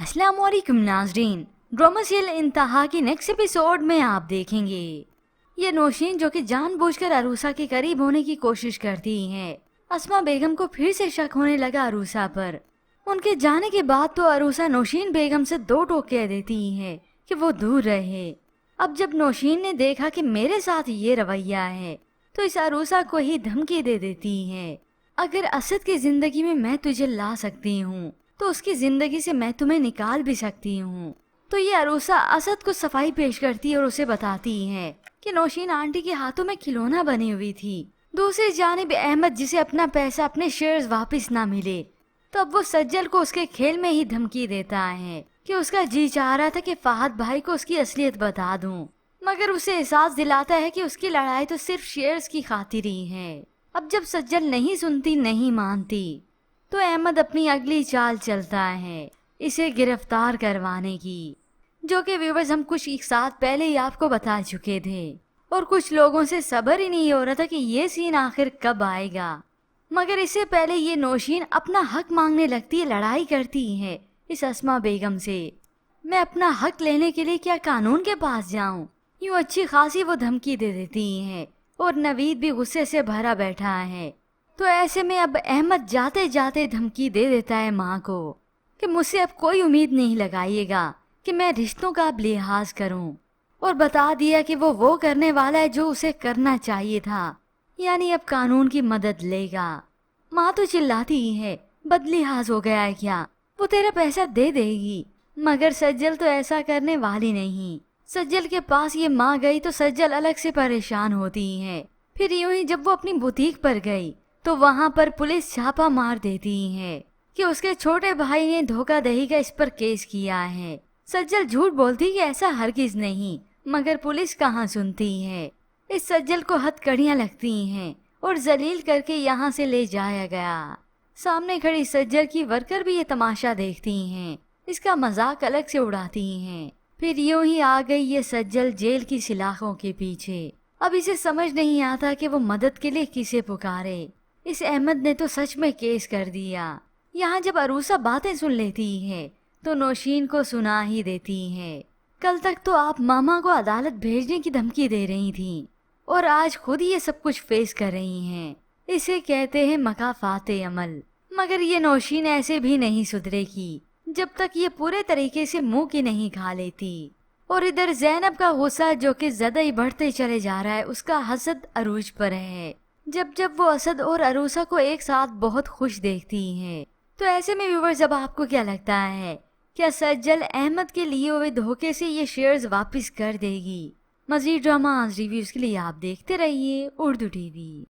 अस्सलाम वालेकुम नाजरीन, ड्रामा सीरियल इंतहा की नेक्स्ट एपिसोड में आप देखेंगे ये नौशीन जो कि जानबूझकर अरूसा के करीब होने की कोशिश करती है। अस्मा बेगम को फिर से शक होने लगा अरूसा पर। उनके जाने के बाद तो अरूसा नौशीन बेगम से दो टोक कह देती है कि वो दूर रहे। अब जब नौशीन ने देखा कि मेरे साथ ये रवैया है तो इस अरूसा को ही धमकी दे देती है, अगर असद की जिंदगी में मैं तुझे ला सकती हूँ तो उसकी जिंदगी से मैं तुम्हें निकाल भी सकती हूँ। तो ये अरूसा असद को सफाई पेश करती है और उसे बताती है कि नौशीन आंटी के हाथों में खिलौना बनी हुई थी। दूसरी जानिब अहमद जिसे अपना पैसा अपने शेयर्स वापस ना मिले तो अब वो सज्जल को उसके खेल में ही धमकी देता है कि उसका जी चाह रहा था कि फहद भाई को उसकी असलियत बता दूं, मगर उसे एहसास दिलाता है कि उसकी लड़ाई तो सिर्फ शेयर्स की खातिर ही है। अब जब सज्जल नहीं सुनती नहीं मानती तो अहमद अपनी अगली चाल चलता है इसे गिरफ्तार करवाने की, जो कि व्यूअर्स हम कुछ एक साथ पहले ही आपको बता चुके थे और कुछ लोगों से सब्र ही नहीं हो रहा था कि ये सीन आखिर कब आएगा। मगर इससे पहले ये नौशीन अपना हक मांगने लगती है, लड़ाई करती है इस अस्मा बेगम से। मैं अपना हक लेने के लिए क्या कानून के पास जाऊं? यूं अच्छी खासी वो धमकी दे देती है और नवीद भी गुस्से से भरा बैठा है। तो ऐसे में अब अहमद जाते जाते धमकी दे देता है माँ को कि मुझसे अब कोई उम्मीद नहीं लगाइएगा कि मैं रिश्तों का अब लिहाज करूं, और बता दिया कि वो करने वाला है जो उसे करना चाहिए था, यानी अब कानून की मदद लेगा। माँ तो चिल्लाती ही है, बदलिहाज हो गया है क्या? वो तेरा पैसा दे देगी। मगर सज्जल तो ऐसा करने वाली नहीं। सज्जल के पास ये माँ गई तो सज्जल अलग से परेशान होती है। फिर यूं ही जब वो अपनी बुटीक पर गई तो वहाँ पर पुलिस छापा मार देती है कि उसके छोटे भाई ने धोखाधड़ी का इस पर केस किया है। सज्जल झूठ बोलती कि ऐसा हरगिज नहीं, मगर पुलिस कहाँ सुनती है। इस सज्जल को हथकड़ियाँ लगती हैं और जलील करके यहाँ से ले जाया गया। सामने खड़ी सज्जल की वर्कर भी ये तमाशा देखती हैं, इसका मजाक अलग से उड़ाती हैं। फिर यूं ही आ गई ये सज्जल जेल की सलाखों के पीछे। अब इसे समझ नहीं आता कि वो मदद के लिए किसे पुकारे। इस अहमद ने तो सच में केस कर दिया। यहाँ जब अरूसा बातें सुन लेती है तो नौशीन को सुना ही देती है। कल तक तो आप मामा को अदालत भेजने की धमकी दे रही थी और आज खुद ये सब कुछ फेस कर रही हैं। इसे कहते हैं मकाफाते अमल। मगर ये नौशीन ऐसे भी नहीं सुधरेगी जब तक ये पूरे तरीके से मुंह की नहीं खा लेती। और इधर ज़ैनब का गुस्सा जो कि ज़्यादा ही बढ़ते चले जा रहा है, उसका हसद अरूज पर है। जब जब वो असद और अरूसा को एक साथ बहुत खुश देखती हैं। तो ऐसे में व्यूअर्स, अब आपको क्या लगता है, क्या सज्जल अहमद के लिए हुए धोखे से ये शेयर्स वापस कर देगी? मज़ीद ड्रामा रिव्यूज़ के लिए आप देखते रहिए उर्दू टीवी।